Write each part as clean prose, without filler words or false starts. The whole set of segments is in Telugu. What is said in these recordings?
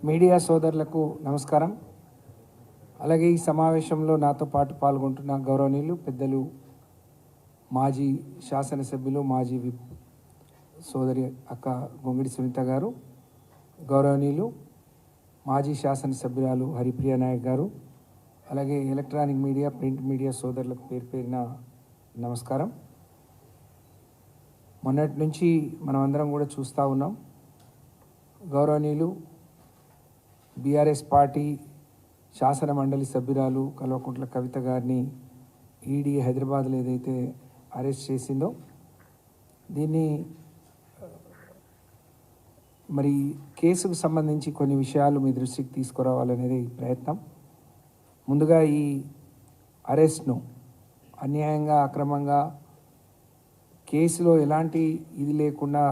మీడియా సోదరులకు నమస్కారం. అలాగే ఈ సమావేశంలో నాతో పాటు పాల్గొంటున్న గౌరవనీయులు పెద్దలు మాజీ శాసనసభ్యులు మాజీ విప్ సోదరి అక్క గొంగిడి సునీత గారు, గౌరవనీయులు మాజీ శాసనసభ్యురాలు హరిప్రియ నాయక్ గారు, అలాగే ఎలక్ట్రానిక్ మీడియా ప్రింట్ మీడియా సోదరులకు పేరు పేరిన నమస్కారం. మొన్నటి నుంచి మనం అందరం కూడా చూస్తూ ఉన్నాం. గౌరవనీయులు బీఆర్ఎస్ పార్టీ శాసన మండలి సభ్యురాలు కల్వకుంట్ల కవిత గారిని ఈడీ హైదరాబాద్లో ఏదైతే అరెస్ట్ చేసిందో దీన్ని మరి కేసుకు సంబంధించి కొన్ని విషయాలు మీ దృష్టికి తీసుకురావాలనేది ప్రయత్నం. ముందుగా ఈ అరెస్ట్ను అన్యాయంగా అక్రమంగా కేసులో ఎలాంటి ఇది లేకుండా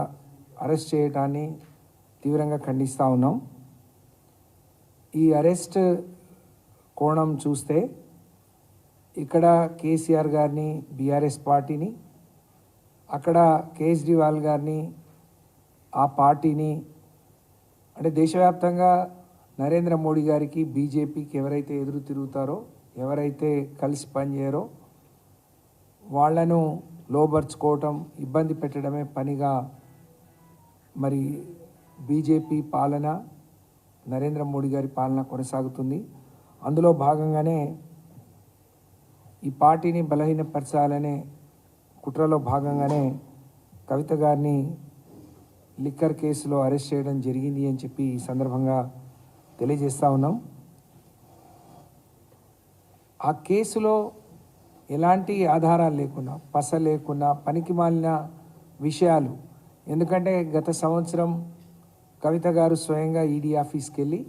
అరెస్ట్ చేయడాన్ని తీవ్రంగా ఖండిస్తూ ఉన్నాం. ఈ అరెస్ట్ కోణం చూస్తే ఇక్కడ కేసీఆర్ గారిని బీఆర్ఎస్ పార్టీని, అక్కడ కేజ్రీవాల్ గారిని ఆ పార్టీని, అంటే దేశవ్యాప్తంగా నరేంద్ర మోడీ గారికి బీజేపీకి ఎవరైతే ఎదురు తిరుగుతారో, ఎవరైతే కలిసి పనిచేయరో వాళ్లను లోబర్చుకోవటం, ఇబ్బంది పెట్టడమే పనిగా మరి బీజేపీ పాలన, నరేంద్ర మోడీ గారి పాలన కొనసాగుతుంది. అందులో భాగంగానే ఈ పార్టీని బలహీనపరచాలనే కుట్రలో భాగంగానే కవిత గారిని లిక్కర్ కేసులో అరెస్ట్ చేయడం జరిగింది అని చెప్పి ఈ సందర్భంగా తెలియజేస్తూ ఉన్నాం. ఆ కేసులో ఎలాంటి ఆధారాలు లేకుండా, పస లేకుండా, పనికిమాలిన విషయాలు, ఎందుకంటే గత సంవత్సరం కవిత గారు స్వయంగా ఈడీ ఆఫీస్కి వెళ్ళి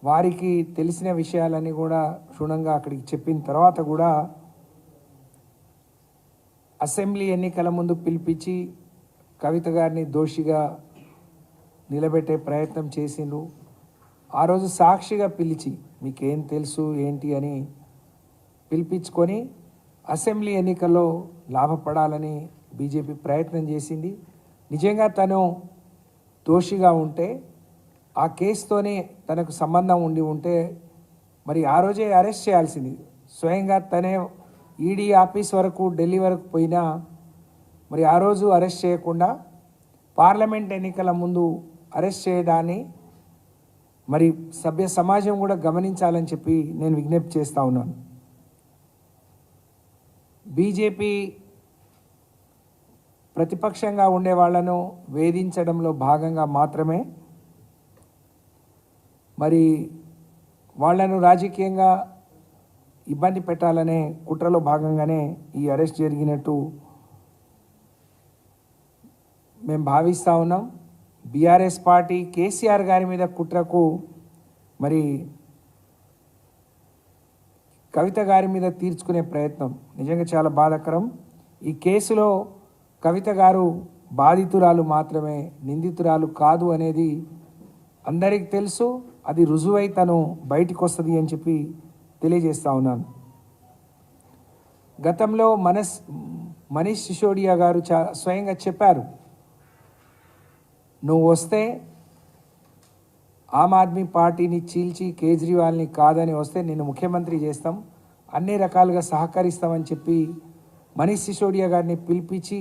వారికి తెలిసిన విషయాలన్నీ కూడా క్షుణ్ణంగా అక్కడికి చెప్పిన తర్వాత కూడా అసెంబ్లీ ఎన్నికల ముందు పిలిపించి కవిత గారిని దోషిగా నిలబెట్టే ప్రయత్నం చేసిండ్రు. ఆ రోజు సాక్షిగా పిలిచి మీకేం తెలుసు ఏంటి అని పిలిపించుకొని అసెంబ్లీ ఎన్నికల్లో లాభపడాలని బీజేపీ ప్రయత్నం చేసింది. నిజంగా తను దోషిగా ఉంటే, ఆ కేసుతోనే తనకు సంబంధం ఉంటే మరి ఆ రోజే అరెస్ట్ చేయాల్సింది. స్వయంగా తనే ఈడీ ఆఫీస్ వరకు, ఢిల్లీ వరకు పోయినా మరి ఆ రోజు అరెస్ట్ చేయకుండా పార్లమెంట్ ఎన్నికల ముందు అరెస్ట్ చేయడాన్ని మరి సభ్య సమాజం కూడా గమనించాలని చెప్పి నేను విజ్ఞప్తి చేస్తూ ఉన్నాను. బీజేపీ ప్రతిపక్షంగా ఉండే వాళ్లను వేధించడంలో భాగంగా మాత్రమే మరి వాళ్లను రాజకీయంగా ఇబ్బంది పెట్టాలనే కుట్రలో భాగంగానే ఈ అరెస్ట్ జరిగినట్టు మేము భావిస్తూ ఉన్నాం. బీఆర్ఎస్ పార్టీ కేసీఆర్ గారి మీద కుట్రకు మరి కవిత గారి మీద తీర్చుకునే ప్రయత్నం నిజంగా చాలా బాధాకరం. ఈ కేసులో కవిత గారు బాధితురాలు మాత్రమే, నిందితురాలు కాదు అనేది అందరికీ తెలుసు. అది రుజువై తను బయటికి వస్తుంది అని చెప్పి తెలియజేస్తూ ఉన్నాను. గతంలో మనీష్ సిసోడియా గారు స్వయంగా చెప్పారు, నువ్వు వస్తే ఆమ్ ఆద్మీ పార్టీని చీల్చి కేజ్రీవాల్ని కాదని వస్తే నిన్ను ముఖ్యమంత్రి చేస్తాం, అన్ని రకాలుగా సహకరిస్తామని చెప్పి మనీష్ సిసోడియా గారిని పిలిపించి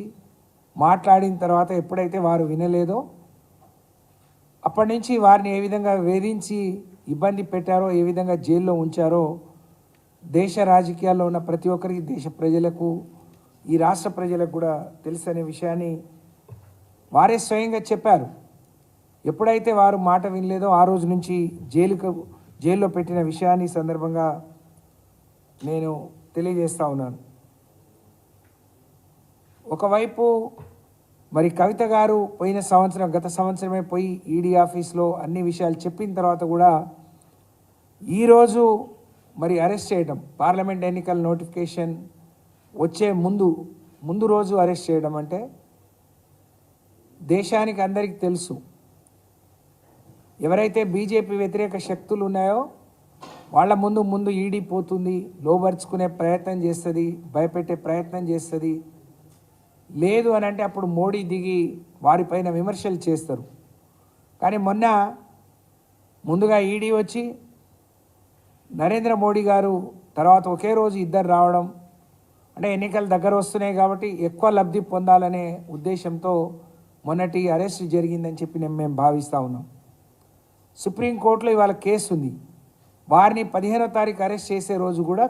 మాట్లాడిన తర్వాత ఎప్పుడైతే వారు వినలేదో అప్పటి నుంచి వారిని ఏ విధంగా వేధించి ఇబ్బంది పెట్టారో, ఏ విధంగా జైల్లో ఉంచారో దేశ రాజకీయాల్లో ఉన్న ప్రతి ఒక్కరికి, దేశ ప్రజలకు, ఈ రాష్ట్ర ప్రజలకు కూడా తెలుసు అనే విషయాన్ని వారే స్వయంగా చెప్పారు. ఎప్పుడైతే వారు మాట వినలేదో ఆ రోజు నుంచి జైల్లో పెట్టిన విషయాన్ని సందర్భంగా నేను తెలియజేస్తూ ఉన్నాను. ఒకవైపు మరి కవిత గారు పోయిన సంవత్సరం, గత సంవత్సరమే పోయి ఈడీ ఆఫీస్లో అన్ని విషయాలు చెప్పిన తర్వాత కూడా ఈరోజు మరి అరెస్ట్ చేయడం, పార్లమెంట్ ఎన్నికల నోటిఫికేషన్ వచ్చే ముందు రోజు అరెస్ట్ చేయడం అంటే దేశానికి అందరికీ తెలుసు, ఎవరైతే బీజేపీ వ్యతిరేక శక్తులు ఉన్నాయో వాళ్ళ ముందు ఈడీ పోతుంది, లోబర్చుకునే ప్రయత్నం చేస్తుంది, భయపెట్టే ప్రయత్నం చేస్తుంది. లేదు అని అంటే అప్పుడు మోడీ దిగి వారిపైన విమర్శలు చేస్తారు. కానీ మొన్న ముందుగా ఈడీ వచ్చి నరేంద్ర మోడీ గారు తర్వాత ఒకే రోజు ఇద్దరు రావడం, అంటే ఎన్నికలు దగ్గర వస్తున్నాయి కాబట్టి ఎక్కువ లబ్ధి పొందాలనే ఉద్దేశంతో మొన్నటి అరెస్ట్ జరిగిందని చెప్పి మేము భావిస్తూ ఉన్నాం. సుప్రీంకోర్టులో ఇవాళ కేసు ఉంది. వారిని 15వ తారీఖు అరెస్ట్ చేసే రోజు కూడా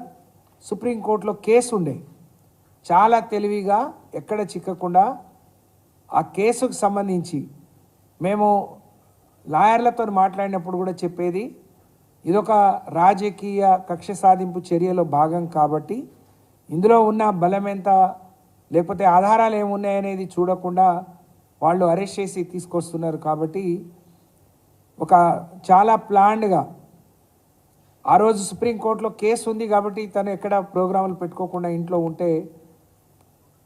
సుప్రీంకోర్టులో కేసు ఉండే. చాలా తెలివిగా ఎక్కడ చిక్కకుండా ఆ కేసుకు సంబంధించి మేము లాయర్లతో మాట్లాడినప్పుడు కూడా చెప్పేది, ఇదొక రాజకీయ కక్ష సాధింపు చర్యలో భాగం కాబట్టి ఇందులో ఉన్న బలం ఎంత లేకపోతే ఆధారాలు ఏమున్నాయనేది చూడకుండా వాళ్ళు అరెస్ట్ చేసి తీసుకొస్తున్నారు. కాబట్టి ఒక చాలా ప్లాన్డ్గా ఆ రోజు సుప్రీంకోర్టులో కేసు ఉంది కాబట్టి తను ఎక్కడ ప్రోగ్రాములు పెట్టుకోకుండా ఇంట్లో ఉంటే,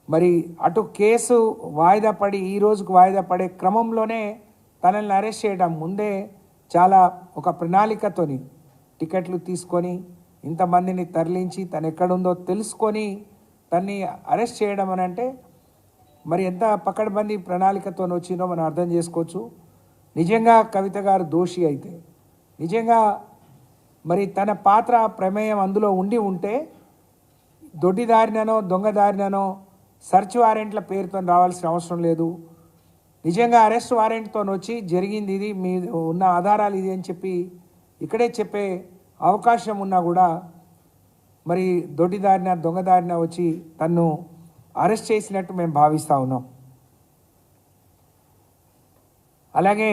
మరి అటు కేసు వాయిదా పడి ఈ రోజుకు వాయిదా పడే క్రమంలోనే తనని అరెస్ట్ చేయడం ముందే చాలా ఒక ప్రణాళికతోని టికెట్లు తీసుకొని ఇంతమందిని తరలించి తను ఎక్కడుందో తెలుసుకొని తన్ని అరెస్ట్ చేయడం అని అంటే మరి ఎంత పకడ్బందీ ప్రణాళికతో వచ్చిందో మనం అర్థం చేసుకోవచ్చు. నిజంగా కవిత గారు దోషి అయితే, నిజంగా మరి తన పాత్ర ప్రమేయం అందులో ఉంటే దొడ్డిదారినో దొంగదారినో సర్చ్ వారెంట్ల పేరుతో రావాల్సిన అవసరం లేదు. నిజంగా అరెస్ట్ వారెంట్తో వచ్చి జరిగింది ఇది, మీ ఉన్న ఆధారాలు ఇది అని చెప్పి ఇక్కడే చెప్పే అవకాశం ఉన్నా కూడా మరి దొడ్డిదారిన దొంగదారిన వచ్చి తన్ను అరెస్ట్ చేసినట్టు మేము భావిస్తూ ఉన్నాం. అలాగే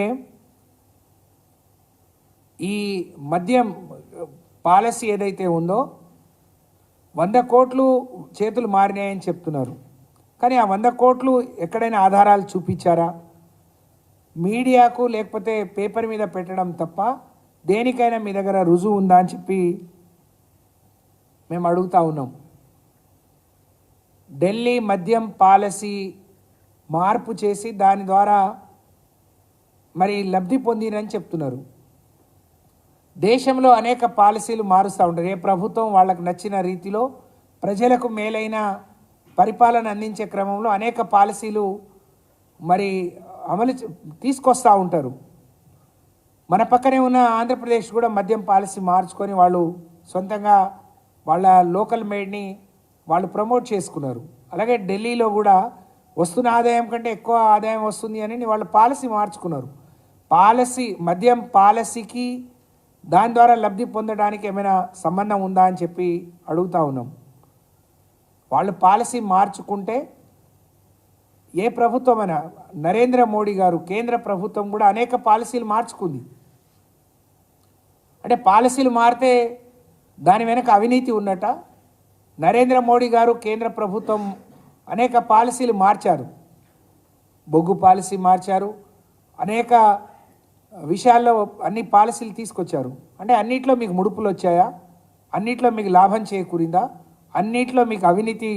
ఈ మద్యం పాలసీ ఏదైతే ఉందో 100 కోట్లు చేతులు మారినాయని చెప్తున్నారు. కానీ ఆ 100 కోట్లు ఎక్కడైనా ఆధారాలు చూపించారా? మీడియాకు లేకపోతే పేపర్ మీద పెట్టడం తప్ప దేనికైనా మీ దగ్గర రుజువు ఉందా అని చెప్పి మేము అడుగుతూ ఉన్నాం. ఢిల్లీ మద్యం పాలసీ మార్పు చేసి దాని ద్వారా మరి లబ్ధి పొందినని చెప్తున్నారు. దేశంలో అనేక పాలసీలు మారుస్తూ ఉంటారు. ఏ ప్రభుత్వం వాళ్ళకు నచ్చిన రీతిలో ప్రజలకు మేలైన పరిపాలన అందించే క్రమంలో అనేక పాలసీలు మరి తీసుకొస్తూ ఉంటారు. మన పక్కనే ఉన్న ఆంధ్రప్రదేశ్ కూడా మద్యం పాలసీ మార్చుకొని వాళ్ళు సొంతంగా వాళ్ళ లోకల్ మేడ్ని వాళ్ళు ప్రమోట్ చేసుకున్నారు. అలాగే ఢిల్లీలో కూడా వస్తున్న ఆదాయం కంటే ఎక్కువ ఆదాయం వస్తుంది అని వాళ్ళు పాలసీ మార్చుకున్నారు. మద్యం పాలసీకి దాని ద్వారా లబ్ధి పొందడానికి ఏమైనా సంబంధం ఉందా అని చెప్పి అడుగుతూ ఉన్నాం. వాళ్ళు పాలసీ మార్చుకుంటే ఏ ప్రభుత్వమైనా, నరేంద్ర మోడీ గారు కేంద్ర ప్రభుత్వం కూడా అనేక పాలసీలు మార్చుకుంది. అంటే పాలసీలు మారితే దాని వెనక అవినీతి ఉన్నట? నరేంద్ర మోడీ గారు కేంద్ర ప్రభుత్వం అనేక పాలసీలు మార్చారు. బొగ్గు పాలసీ మార్చారు, అనేక విషయాల్లో అన్ని పాలసీలు తీసుకొచ్చారు. అంటే అన్నిట్లో మీకు ముడుపులు వచ్చాయా? అన్నిట్లో మీకు లాభం చేకూరిందా? అన్నిట్లో మీకు అవినీతి,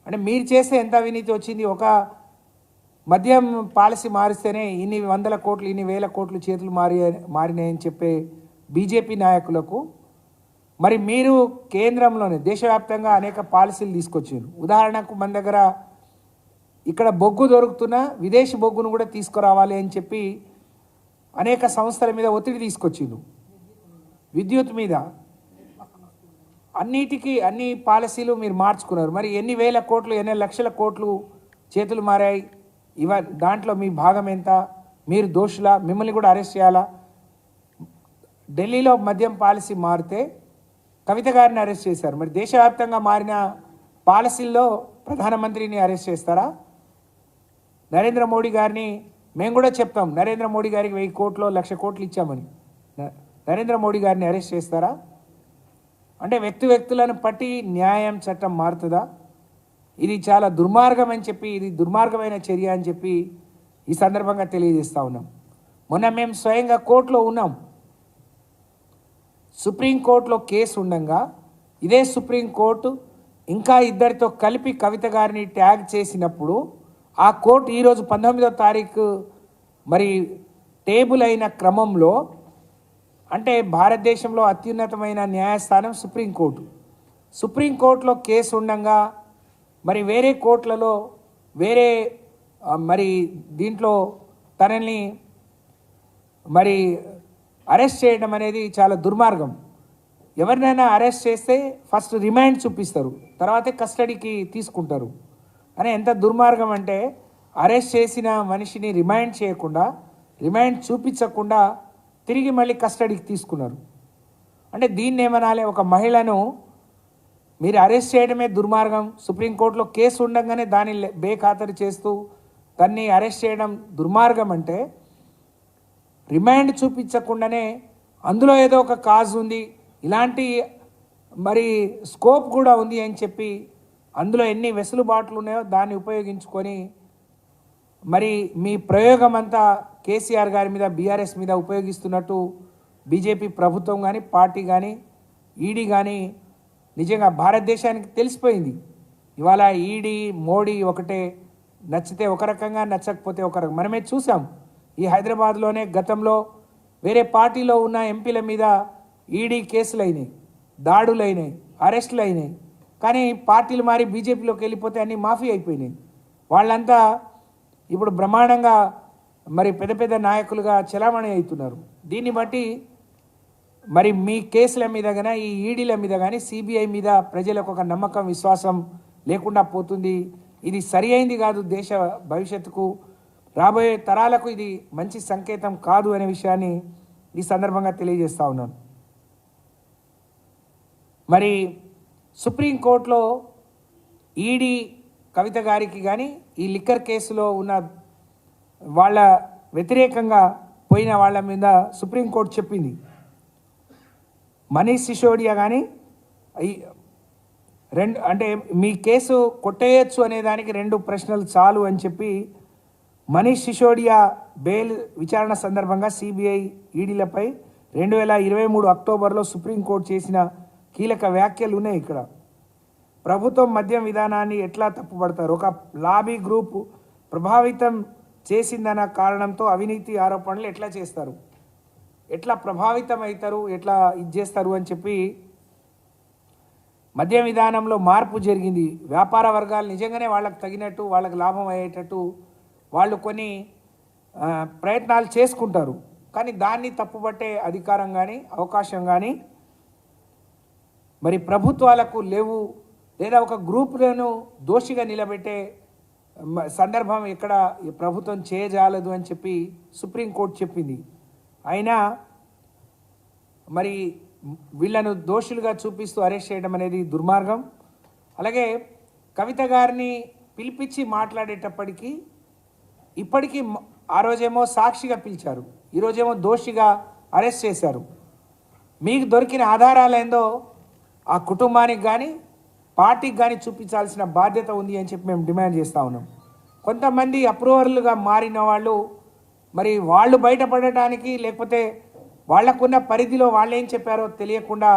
అంటే మీరు చేస్తే ఎంత అవినీతి వచ్చింది? ఒక మద్యం పాలసీ మారిస్తేనే ఇన్ని 100 కోట్లు ఇన్ని 1000 కోట్లు చేతులు మారినాయని చెప్పే బీజేపీ నాయకులకు మరి మీరు కేంద్రంలోనే దేశవ్యాప్తంగా అనేక పాలసీలు తీసుకొచ్చారు. ఉదాహరణకు మన దగ్గర ఇక్కడ బొగ్గు దొరుకుతున్నా విదేశీ బొగ్గును కూడా తీసుకురావాలి అని చెప్పి అనేక సంస్థల మీద ఒత్తిడి తీసుకొచ్చిండు. విద్యుత్ మీద అన్ని పాలసీలు మీరు మార్చుకున్నారు. మరి ఎన్ని 1000 కోట్లు ఎన్ని లక్షల కోట్లు చేతులు మారాయి? దాంట్లో మీ భాగం ఎంత? మీరు దోషులా? మిమ్మల్ని కూడా అరెస్ట్ చేయాలా? ఢిల్లీలో మద్యం పాలసీ మారితే కవిత గారిని అరెస్ట్ చేశారు. మరి దేశవ్యాప్తంగా మారిన పాలసీల్లో ప్రధానమంత్రిని అరెస్ట్ చేస్తారా? నరేంద్ర మోడీ గారిని మేము కూడా చెప్తాం, నరేంద్ర మోడీ గారికి 1000 కోట్లు 1,00,000 కోట్లు ఇచ్చామని. నరేంద్ర మోడీ గారిని అరెస్ట్ చేస్తారా? అంటే వ్యక్తులను బట్టి న్యాయం చట్టం మారుతుందా? ఇది చాలా దుర్మార్గం అని చెప్పి, ఇది దుర్మార్గమైన చర్య అని చెప్పి ఈ సందర్భంగా తెలియజేస్తూ ఉన్నాం. మొన్న మేము స్వయంగా కోర్టులో ఉన్నాం. సుప్రీంకోర్టులో కేసు ఉండగా ఇదే సుప్రీంకోర్టు ఇంకా ఇద్దరితో కలిపి కవిత గారిని ట్యాగ్ చేసినప్పుడు ఆ కోర్టు ఈరోజు 19వ తారీఖు మరి టేబుల్ అయిన క్రమంలో, అంటే భారతదేశంలో అత్యున్నతమైన న్యాయస్థానం సుప్రీంకోర్టులో కేసు ఉండగా మరి వేరే కోర్టులలో మరి దీంట్లో తనని మరి అరెస్ట్ చేయడం అనేది చాలా దుర్మార్గం. ఎవరినైనా అరెస్ట్ చేస్తే ఫస్ట్ రిమాండ్ చూపిస్తారు, తర్వాతే కస్టడీకి తీసుకుంటారు. అని ఎంత దుర్మార్గం అంటే అరెస్ట్ చేసిన మనిషిని రిమాండ్ చేయకుండా, రిమాండ్ చూపించకుండా తిరిగి మళ్ళీ కస్టడీకి తీసుకున్నారు. అంటే దీన్ని ఏమనాలి? ఒక మహిళను మీరు అరెస్ట్ చేయడమే దుర్మార్గం. సుప్రీంకోర్టులో కేసు ఉండగానే దాన్ని బేఖాతరు చేస్తూ దాన్ని అరెస్ట్ చేయడం దుర్మార్గం. అంటే రిమాండ్ చూపించకుండానే అందులో ఏదో ఒక కాజ్ ఉంది, ఇలాంటి మరి స్కోప్ కూడా ఉంది అని చెప్పి అందులో ఎన్ని వెసులుబాట్లు ఉన్నాయో దాన్ని ఉపయోగించుకొని మరి మీ ప్రయోగం అంతా కేసీఆర్ గారి మీద, బీఆర్ఎస్ మీద ఉపయోగిస్తున్నట్టు బీజేపీ ప్రభుత్వం కానీ, పార్టీ కానీ, ఈడీ కానీ నిజంగా భారతదేశానికి తెలిసిపోయింది. ఇవాళ ఈడీ మోడీ ఒకటే, నచ్చితే ఒక రకంగా, నచ్చకపోతే ఒక రకంగా. మనమే చూసాం ఈ హైదరాబాద్లోనే గతంలో వేరే పార్టీలో ఉన్న ఎంపీల మీద ఈడీ కేసులు అయినాయి, దాడులు అయినాయి, అరెస్టులు అయినాయి. కానీ పార్టీలు మారి బీజేపీలోకి వెళ్ళిపోతే అన్నీ మాఫీ అయిపోయినాయి. వాళ్ళంతా ఇప్పుడు బ్రహ్మాండంగా మరి పెద్ద పెద్ద నాయకులుగా చలామణి అవుతున్నారు. దీన్ని బట్టి మరి మీ కేసుల మీద కానీ, ఈ ఈడీల మీద కానీ, సిబిఐ మీద ప్రజలకు ఒక నమ్మకం, విశ్వాసం లేకుండా పోతుంది. ఇది సరి అయింది కాదు, దేశ భవిష్యత్తుకు, రాబోయే తరాలకు ఇది మంచి సంకేతం కాదు అనే విషయాన్ని ఈ సందర్భంగా తెలియజేస్తా ఉన్నాను. మరి సుప్రీంకోర్టులో ఈడీ కవిత గారికి కానీ, ఈ లిక్కర్ కేసులో ఉన్న వాళ్ళ వ్యతిరేకంగా పోయిన వాళ్ళ మీద సుప్రీంకోర్టు చెప్పింది, మనీష్ సిసోడియా కానీ రెండు అంటే మీ కేసు కొట్టేయచ్చు అనే దానికి 2 ప్రశ్నలు చాలు అని చెప్పి మనీష్ సిసోడియా బెయిల్ విచారణ సందర్భంగా సిబిఐ ఈడీలపై 2023 అక్టోబర్లో సుప్రీంకోర్టు చేసిన కీలక వ్యాఖ్యలు ఉన్నాయి. ఇక్కడ ప్రభుత్వం మద్యం విధానాన్ని ఎట్లా తప్పుపడతారు? ఒక లాబీ గ్రూప్ ప్రభావితం చేసిందన్న కారణంతో అవినీతి ఆరోపణలు ఎట్లా చేస్తారు, ఎట్లా ప్రభావితం అవుతారు, ఎట్లా ఇది చేస్తారు అని చెప్పి మద్య విధానంలో మార్పు జరిగింది. వ్యాపార వర్గాలు నిజంగానే వాళ్ళకు తగినట్టు, వాళ్ళకి లాభం అయ్యేటట్టు వాళ్ళు కొన్ని ప్రయత్నాలు చేసుకుంటారు. కానీ దాన్ని తప్పుపట్టే అధికారం కానీ, అవకాశం కానీ మరి ప్రభుత్వాలకు లేవు. లేదా ఒక గ్రూపులను దోషిగా నిలబెట్టే సందర్భం ఎక్కడ ప్రభుత్వం చేయజాలదు అని చెప్పి సుప్రీంకోర్టు చెప్పింది. అయినా మరి వీళ్ళను దోషులుగా చూపిస్తూ అరెస్ట్ చేయడం అనేది దుర్మార్గం. అలాగే కవిత గారిని పిలిపించి మాట్లాడేటప్పటికీ ఇప్పటికీ ఆ రోజేమో సాక్షిగా పిలిచారు, ఈరోజేమో దోషిగా అరెస్ట్ చేశారు. మీకు దొరికిన ఆధారాలు ఏందో ఆ కుటుంబానికి కానీ, పార్టీకి కానీ చూపించాల్సిన బాధ్యత ఉంది అని చెప్పి మేము డిమాండ్ చేస్తూ ఉన్నాం. కొంతమంది అప్రూవర్లుగా మారిన వాళ్ళు మరి వాళ్ళు బయటపడటానికి, లేకపోతే వాళ్లకున్న పరిధిలో వాళ్ళు ఏం చెప్పారో తెలియకుండా,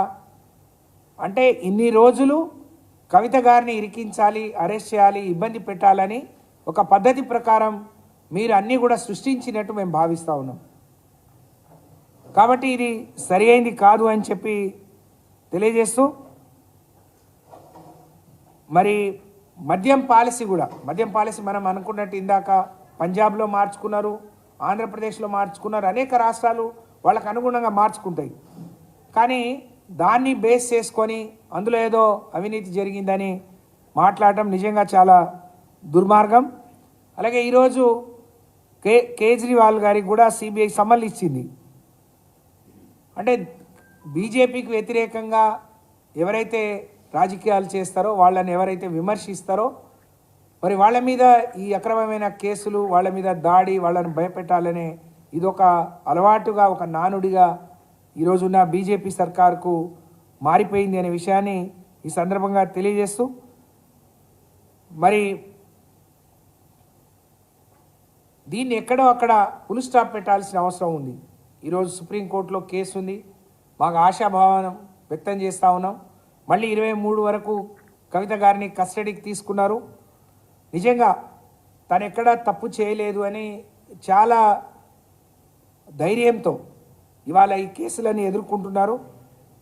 అంటే ఇన్ని రోజులు కవిత గారిని ఇరికించాలి, అరెస్ట్ చేయాలి, ఇబ్బంది పెట్టాలని ఒక పద్ధతి ప్రకారం మీరు అన్నీ కూడా సృష్టించినట్టు మేము భావిస్తూ ఉన్నాం. కాబట్టి ఇది సరి అయింది కాదు అని చెప్పి తెలియజేస్తూ, మరి మద్యం పాలసీ మనం అనుకున్నట్టు ఇందాక పంజాబ్లో మార్చుకున్నారు, ఆంధ్రప్రదేశ్లో మార్చుకున్నారు, అనేక రాష్ట్రాలు వాళ్ళకు అనుగుణంగా మార్చుకుంటాయి. కానీ దాన్ని బేస్ చేసుకొని అందులో ఏదో అవినీతి జరిగిందని మాట్లాడటం నిజంగా చాలా దుర్మార్గం. అలాగే ఈరోజు కేజ్రీవాల్ గారికి కూడా సిబిఐ సమన్లు ఇచ్చింది. అంటే బీజేపీకి వ్యతిరేకంగా ఎవరైతే రాజకీయాలు చేస్తారో, వాళ్ళని ఎవరైతే విమర్శిస్తారో, మరి వాళ్ళ మీద ఈ అక్రమమైన కేసులు, వాళ్ళ మీద దాడి, వాళ్ళని భయపెట్టాలనే ఇదొక అలవాటుగా, ఒక నానుడిగా ఈరోజున్న బీజేపీ సర్కార్కు మారిపోయింది అనే విషయాన్ని ఈ సందర్భంగా తెలియజేస్తూ, మరి దీన్ని ఎక్కడో అక్కడ ఫుల్ స్టాప్ పెట్టాల్సిన అవసరం ఉంది. ఈరోజు సుప్రీంకోర్టులో కేసు ఉంది, మాకు ఆశాభావం వ్యక్తం చేస్తూ ఉన్నాం. మళ్ళీ 23 వరకు కవిత గారిని కస్టడీకి తీసుకున్నారు. నిజంగా తను ఎక్కడా తప్పు చేయలేదు అని చాలా ధైర్యంతో ఇవాళ ఈ కేసులని ఎదుర్కొంటున్నారు.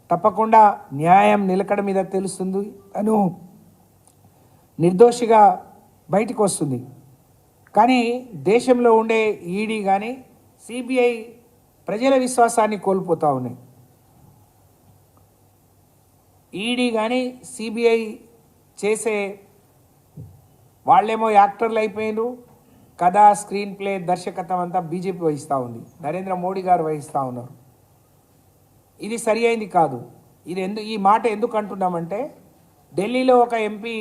తప్పకుండా న్యాయం నిలకడ మీద తెలుస్తుంది, తను నిర్దోషిగా బయటకు వస్తుంది. కానీ దేశంలో ఉండే ఈడీ కానీ, సిబిఐ ప్రజల విశ్వాసాన్ని కోల్పోతూ ఉన్నాయి. ఈడీ కానీ సిబిఐ చేసే వాళ్ళేమో యాక్టర్లు అయిపోయినారు, కథ స్క్రీన్ ప్లే దర్శకత్వం అంతా బీజేపీ వహిస్తూ ఉంది, నరేంద్ర మోడీ గారు వహిస్తూ ఉన్నారు. ఇది సరి అయింది కాదు. ఈ మాట ఎందుకు అంటున్నామంటే, ఢిల్లీలో ఒక ఎంపీ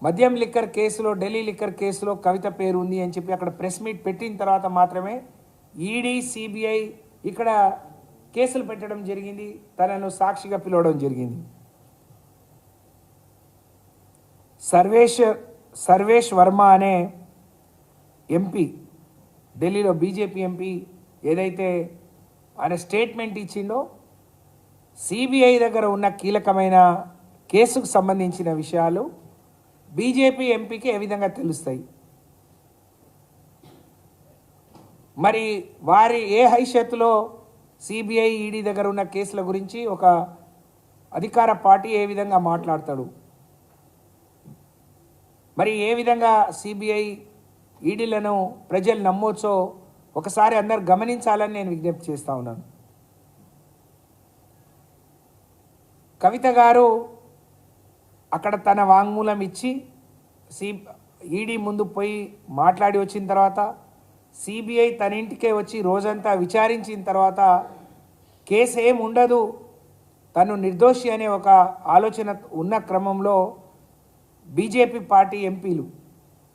మద్యం లిక్కర్ కేసులో, ఢిల్లీ లిక్కర్ కేసులో కవిత పేరు ఉంది అని చెప్పి అక్కడ ప్రెస్ మీట్ పెట్టిన తర్వాత మాత్రమే ఈడీ సిబిఐ ఇక్కడ కేసులు పెట్టడం జరిగింది, తనను సాక్షిగా పిలవడం జరిగింది. సర్వేష్ వర్మ అనే ఎంపీ, ఢిల్లీలో బీజేపీ ఎంపీ ఏదైతే ఆయన స్టేట్మెంట్ ఇచ్చిందో, సిబిఐ దగ్గర ఉన్న కీలకమైన కేసుకు సంబంధించిన విషయాలు బీజేపీ ఎంపీకి ఏ విధంగా తెలుస్తాయి? మరి వారి ఏ హైషత్తులో సిబిఐ ఈడీ దగ్గర ఉన్న కేసుల గురించి ఒక అధికార పార్టీ ఏ విధంగా మాట్లాడతాడు? మరి ఏ విధంగా సిబిఐ ఈడీలను ప్రజలు నమ్మొచ్చో ఒకసారి అందరు గమనించాలని నేను విజ్ఞప్తి చేస్తూ ఉన్నాను. కవిత గారు అక్కడ తన వాంగ్మూలం ఇచ్చి ఈడీ ముందు పోయి మాట్లాడి వచ్చిన తర్వాత సిబిఐ తన ఇంటికే వచ్చి రోజంతా విచారించిన తర్వాత కేసు ఏం ఉండదు, తను నిర్దోషి అనే ఒక ఆలోచన ఉన్న క్రమంలో బీజేపీ పార్టీ ఎంపీలు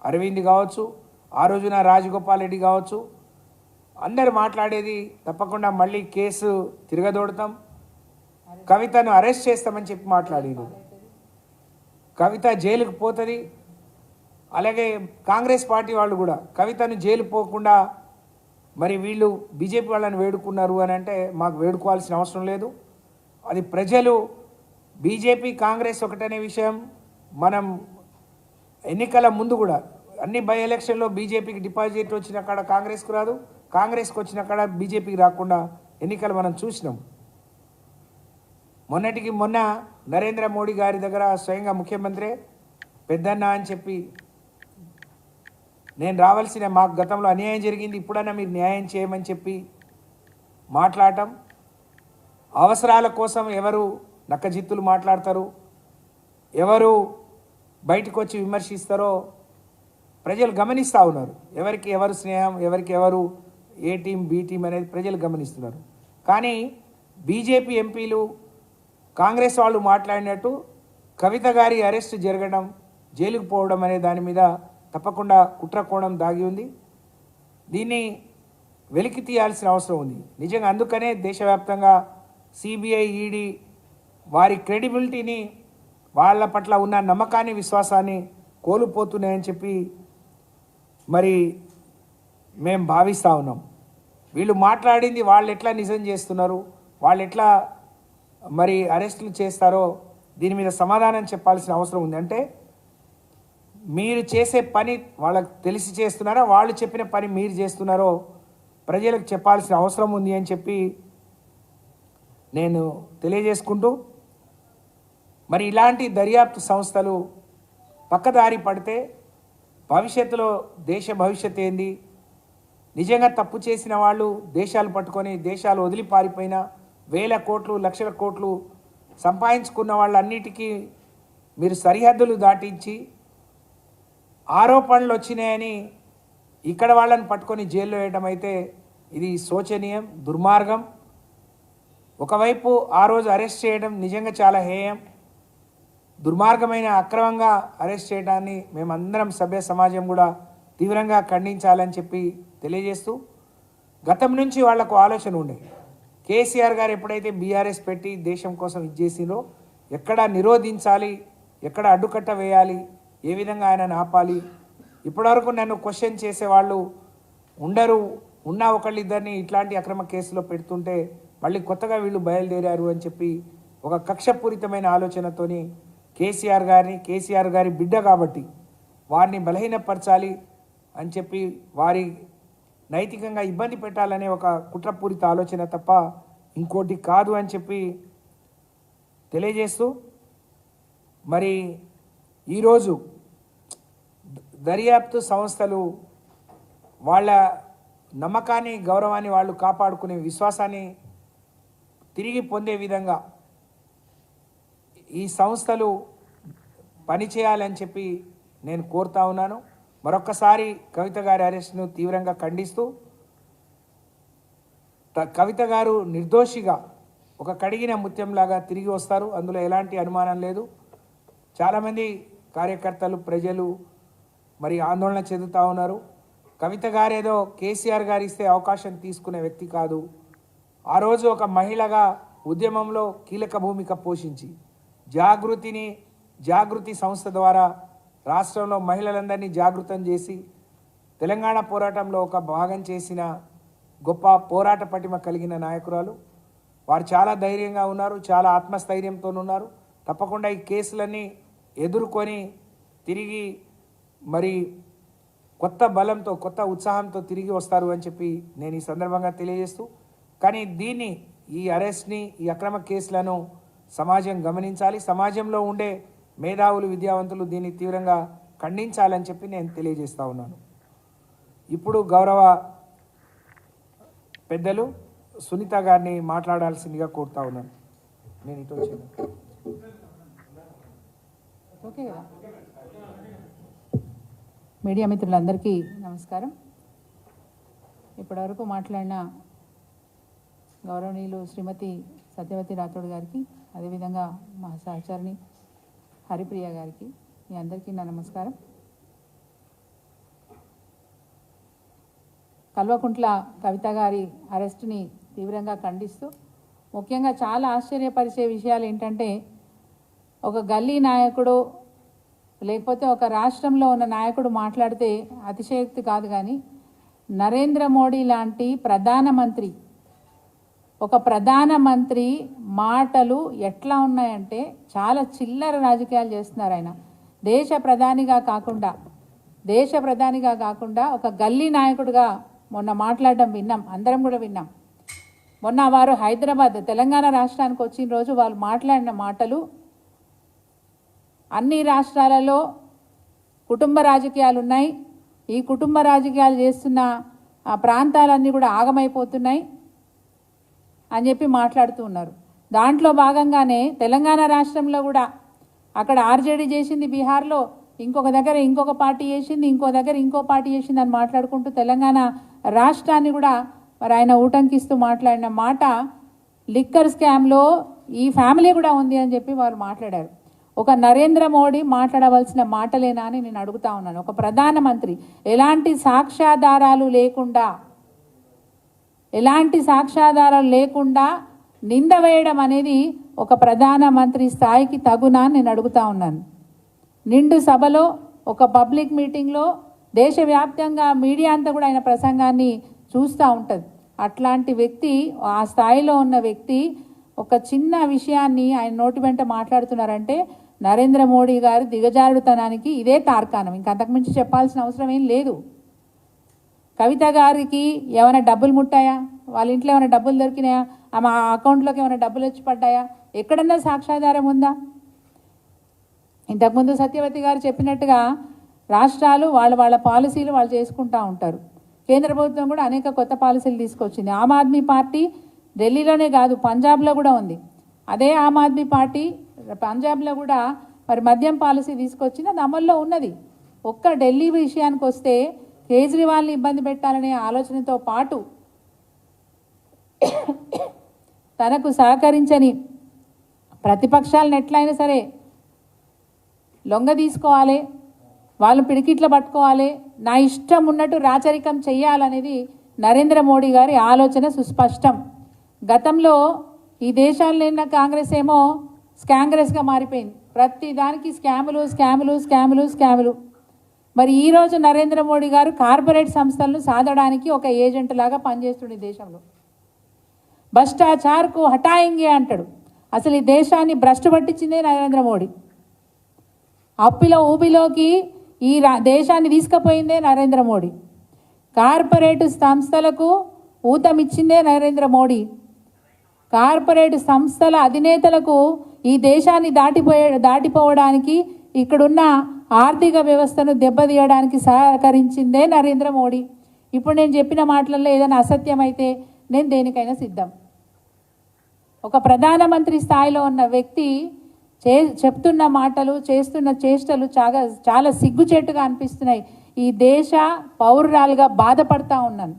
అరవింద్ కావచ్చు, ఆ రోజున రాజగోపాల్ రెడ్డి కావచ్చు, అందరు మాట్లాడేది తప్పకుండా మళ్ళీ కేసు తిరగదోడతాం, కవితను అరెస్ట్ చేస్తామని చెప్పి మాట్లాడారు. కవిత జైలుకు పోతుంది. అలాగే కాంగ్రెస్ పార్టీ వాళ్ళు కూడా కవితను జైలు పోకుండా మరి వీళ్ళు బీజేపీ వాళ్ళని వేడుకున్నారు అని అంటే మాకు వేడుకోవాల్సిన అవసరం లేదు. అది ప్రజలు, బీజేపీ కాంగ్రెస్ ఒకటనే విషయం మనం ఎన్నికల ముందు కూడా అన్ని బై ఎలక్షన్లో బీజేపీకి డిపాజిట్ వచ్చిన కాడ కాంగ్రెస్కు రాదు, కాంగ్రెస్కి వచ్చిన కాడ బీజేపీకి రాకుండా ఎన్నికలు మనం చూసినాం. మొన్నటికి మొన్న నరేంద్ర మోడీ గారి దగ్గర స్వయంగా ముఖ్యమంత్రి పెద్దన్న అని చెప్పి, నేను రావాల్సిన, మాకు గతంలో అన్యాయం జరిగింది, ఇప్పుడన్నా మీరు న్యాయం చేయమని చెప్పి మాట్లాడటం, అవసరాల కోసం ఎవరు నక్కజిత్తులు మాట్లాడతారు, ఎవరు బయటకు వచ్చి విమర్శిస్తారో ప్రజలు గమనిస్తూ ఉన్నారు. ఎవరికి ఎవరు స్నేహం, ఎవరికి ఎవరు ఏ టీం బి టీం అనేది ప్రజలు గమనిస్తున్నారు. కానీ బీజేపీ ఎంపీలు కాంగ్రెస్ వాళ్ళు మాట్లాడినట్టు కవిత గారి అరెస్ట్ జరగడం, జైలుకు పోవడం అనే దాని మీద తప్పకుండా కుట్రకోణం దాగి ఉంది. దీన్ని వెలికి తీయాల్సిన అవసరం ఉంది నిజంగా. అందుకనే దేశవ్యాప్తంగా సిబిఐ ఈడీ వారి క్రెడిబిలిటీని, వాళ్ళ పట్ల ఉన్న నమ్మకాన్ని, విశ్వాసాన్ని కోల్పోతున్నాయని చెప్పి మరి మేము భావిస్తూ ఉన్నాం. వీళ్ళు మాట్లాడింది వాళ్ళు ఎట్లా నిజం చేస్తున్నారు, వాళ్ళు ఎట్లా మరి అరెస్టులు చేస్తారో దీని మీద సమాధానం చెప్పాల్సిన అవసరం ఉంది. అంటే మీరు చేసే పని వాళ్ళకు తెలిసి చేస్తున్నారా, వాళ్ళు చెప్పిన పని మీరు చేస్తున్నారో ప్రజలకు చెప్పాల్సిన అవసరం ఉంది అని చెప్పి నేను తెలియజేసుకుంటూ, మరి ఇలాంటి దర్యాప్తు సంస్థలు పక్కదారి పడితే భవిష్యత్తులో దేశ భవిష్యత్తు ఏంది? నిజంగా తప్పు చేసిన వాళ్ళు దేశాలు పట్టుకొని, దేశాలు వదిలి పారిపోయిన వేల కోట్లు, లక్షల కోట్లు సంపాదించుకున్న వాళ్ళన్నిటికీ మీరు సరిహద్దులు దాటించి ఆరోపణలు వచ్చినాయని ఇక్కడ వాళ్ళని పట్టుకొని జైల్లో వేయడం అయితే ఇది శోచనీయం, దుర్మార్గం. ఒకవైపు ఆ రోజు అరెస్ట్ చేయడం నిజంగా చాలా హేయం, దుర్మార్గమైన, అక్రమంగా అరెస్ట్ చేయడాన్ని మేమందరం సభ్య సమాజం కూడా తీవ్రంగా ఖండించాలని చెప్పి తెలియజేస్తూ, గతం నుంచి వాళ్లకు ఆలోచన ఉండే, కేసీఆర్ గారు ఎప్పుడైతే బీఆర్ఎస్ పెట్టి దేశం కోసం ఇచ్చేసిందో ఎక్కడ నిరోధించాలి, ఎక్కడ అడ్డుకట్ట వేయాలి, ఏ విధంగా ఆయనను ఆపాలి. ఇప్పటివరకు నన్ను క్వశ్చన్ చేసేవాళ్ళు ఉండరు, ఉన్న ఒకళ్ళిద్దరిని ఇట్లాంటి అక్రమ కేసులో పెడుతుంటే మళ్ళీ కొత్తగా వీళ్ళు బయలుదేరారు అని చెప్పి ఒక కక్షపూరితమైన ఆలోచనతోని కేసీఆర్ గారి బిడ్డ కాబట్టి వారిని బలహీనపరచాలి అని చెప్పి, వారి నైతికంగా ఇబ్బంది పెట్టాలనే ఒక కుట్రపూరిత ఆలోచన తప్ప ఇంకోటి కాదు అని చెప్పి తెలియజేస్తూ, మరి ఈరోజు దర్యాప్తు సంస్థలు వాళ్ళ నమ్మకాన్ని గౌరవాన్ని వాళ్ళు కాపాడుకునే విశ్వాసాన్ని తిరిగి పొందే విధంగా ఈ సంస్థలు పనిచేయాలని చెప్పి నేను కోరుతా ఉన్నాను. మరొక్కసారి కవిత గారి అరెస్ట్ను తీవ్రంగా ఖండిస్తూ కవిత గారు నిర్దోషిగా ఒక కడిగిన ముత్యంలాగా తిరిగి వస్తారు, అందులో ఎలాంటి అనుమానం లేదు. చాలామంది కార్యకర్తలు ప్రజలు మరి ఆందోళన చెందుతూ ఉన్నారు. కవిత గారేదో కేసీఆర్ గారు ఇస్తే అవకాశం తీసుకునే వ్యక్తి కాదు. ఆ రోజు ఒక మహిళగా ఉద్యమంలో కీలక భూమిక పోషించి జాగృతి సంస్థ ద్వారా రాష్ట్రంలో మహిళలందరినీ జాగృతం చేసి తెలంగాణ పోరాటంలో ఒక భాగం చేసిన గొప్ప పోరాట పటిమ కలిగిన నాయకురాలు. వారు చాలా ధైర్యంగా ఉన్నారు, చాలా ఆత్మస్థైర్యంతో ఉన్నారు. తప్పకుండా ఈ కేసులన్నీ ఎదుర్కొని తిరిగి మరి కొత్త బలంతో కొత్త ఉత్సాహంతో తిరిగి వస్తారు అని చెప్పి నేను ఈ సందర్భంగా తెలియజేస్తూ, కానీ ఈ అరెస్ట్ని ఈ అక్రమ కేసులను సమాజం గమనించాలి. సమాజంలో ఉండే మేధావులు విద్యావంతులు దీన్ని తీవ్రంగా ఖండించాలని చెప్పి నేను తెలియజేస్తూ ఉన్నాను. ఇప్పుడు గౌరవ పెద్దలు సునీత గారిని మాట్లాడాల్సిందిగా కోరుతా ఉన్నాను. నేను ఇటు వచ్చాను. ఓకే కదా. మీడియా మిత్రులందరికీ నమస్కారం. ఇప్పటివరకు మాట్లాడిన గౌరవనీయులు శ్రీమతి సత్యవతి రాథోడ్ గారికి, అదేవిధంగా మా సహచరిని హరిప్రియ గారికి, మీ అందరికీ నా నమస్కారం. కల్వకుంట్ల కవిత గారి అరెస్టుని తీవ్రంగా ఖండిస్తూ, ముఖ్యంగా చాలా ఆశ్చర్యపరిచే విషయాలు ఏంటంటే, ఒక గల్లీ నాయకుడు లేకపోతే ఒక రాష్ట్రంలో ఉన్న నాయకుడు మాట్లాడితే అతిశయోక్తి కాదు, కానీ నరేంద్ర మోడీ లాంటి ప్రధానమంత్రి మాటలు ఎట్లా ఉన్నాయంటే చాలా చిల్లర రాజకీయాలు చేస్తున్నారు ఆయన. దేశ ప్రధానిగా కాకుండా ఒక గల్లీ నాయకుడిగా మొన్న మాట్లాడడం విన్నాం, అందరం కూడా విన్నాం. మొన్న వారు హైదరాబాద్ తెలంగాణ రాష్ట్రానికి వచ్చిన రోజు వాళ్ళు మాట్లాడిన మాటలు, అన్ని రాష్ట్రాలలో కుటుంబ రాజకీయాలు ఉన్నాయి, ఈ కుటుంబ రాజకీయాలు చేస్తున్న ఆ ప్రాంతాలన్నీ కూడా ఆగమైపోతున్నాయి అని చెప్పి మాట్లాడుతూ ఉన్నారు. దాంట్లో భాగంగానే తెలంగాణ రాష్ట్రంలో కూడా అక్కడ ఆర్జేడీ చేసింది, బీహార్లో ఇంకొక దగ్గర ఇంకొక పార్టీ చేసింది, ఇంకో దగ్గర ఇంకో పార్టీ చేసింది అని మాట్లాడుకుంటూ తెలంగాణ రాష్ట్రాన్ని కూడా మరి ఆయన ఊటంకిస్తూ మాట్లాడిన మాట, లిక్కర్ స్కామ్లో ఈ ఫ్యామిలీ కూడా ఉంది అని చెప్పి వారు మాట్లాడారు. ఒక నరేంద్ర మోడీ మాట్లాడవలసిన మాటలేనా అని నేను అడుగుతా ఉన్నాను. ఒక ప్రధానమంత్రి ఎలాంటి సాక్ష్యాధారాలు లేకుండా నింద వేయడం అనేది ఒక ప్రధానమంత్రి స్థాయికి తగునా అని నేను అడుగుతా ఉన్నాను. నిండు సభలో ఒక పబ్లిక్ మీటింగ్లో దేశవ్యాప్తంగా మీడియా అంతా కూడా ఆయన ప్రసంగాన్ని చూస్తూ ఉంటుంది. అట్లాంటి వ్యక్తి, ఆ స్థాయిలో ఉన్న వ్యక్తి ఒక చిన్న విషయాన్ని ఆయన నోటి వెంట మాట్లాడుతున్నారంటే నరేంద్ర మోడీ గారు దిగజారుడుతనానికి ఇదే తార్కాణం. ఇంకా అంతకుమించి చెప్పాల్సిన అవసరం ఏం లేదు. కవిత గారికి ఏమైనా డబ్బులు ముట్టాయా, వాళ్ళ ఇంట్లో ఏమైనా డబ్బులు దొరికినాయా, ఆమె అకౌంట్లోకి ఏమైనా డబ్బులు వచ్చి పడ్డాయా, ఎక్కడన్నా సాక్ష్యాధారం ఉందా? ఇంతకుముందు సత్యవతి గారు చెప్పినట్టుగా రాష్ట్రాలు వాళ్ళ పాలసీలు వాళ్ళు చేసుకుంటూ ఉంటారు. కేంద్ర ప్రభుత్వం కూడా అనేక కొత్త పాలసీలు తీసుకొచ్చింది. ఆమ్ ఆద్మీ పార్టీ ఢిల్లీలోనే కాదు, పంజాబ్లో కూడా ఉంది. అదే ఆమ్ ఆద్మీ పార్టీ పంజాబ్లో కూడా మరి మద్యం పాలసీ తీసుకొచ్చింది, అది అమల్లో ఉన్నది. ఒక్క ఢిల్లీ విషయానికి వస్తే కేజ్రీవాల్ని ఇబ్బంది పెట్టాలనే ఆలోచనతో పాటు తనకు సహకరించని ప్రతిపక్షాలను ఎట్లయినా సరే లొంగ తీసుకోవాలి, వాళ్ళు పిడికిట్లో పట్టుకోవాలి, నా ఇష్టం ఉన్నట్టు రాచరికం చెయ్యాలనేది నరేంద్ర మోడీ గారి ఆలోచన సుస్పష్టం. గతంలో ఈ దేశాల్లో ఉన్న కాంగ్రెస్ ఏమో స్కాంగ్రెస్గా మారిపోయింది. ప్రతి దానికి స్కాములు. మరి ఈరోజు నరేంద్ర మోడీ గారు కార్పొరేట్ సంస్థలను సాధడానికి ఒక ఏజెంట్ లాగా పనిచేస్తుండే దేశంలో. భ్రష్టాచార్కు హటాయింగే అంటాడు. అసలు ఈ దేశాన్ని భ్రష్టు పట్టించిందే నరేంద్ర మోడీ. అప్పిలో ఊబిలోకి ఈ దేశాన్ని తీసుకుపోయిందే నరేంద్ర మోడీ. కార్పొరేట్ సంస్థలకు ఊతమిచ్చిందే నరేంద్ర మోడీ. కార్పొరేట్ సంస్థల అధినేతలకు ఈ దేశాన్ని దాటిపోవడానికి, ఇక్కడున్న ఆర్థిక వ్యవస్థను దెబ్బతీయడానికి సహకరించిందే నరేంద్ర మోడీ. ఇప్పుడు నేను చెప్పిన మాటలలో ఏదైనా అసత్యం అయితే నేను దేనికైనా సిద్ధం. ఒక ప్రధానమంత్రి స్థాయిలో ఉన్న వ్యక్తి చెప్తున్న మాటలు చేస్తున్న చేష్టలు చాలా సిగ్గుచేటుగా అనిపిస్తున్నాయి. ఈ దేశ పౌరురాలుగా బాధపడతా ఉన్నాను.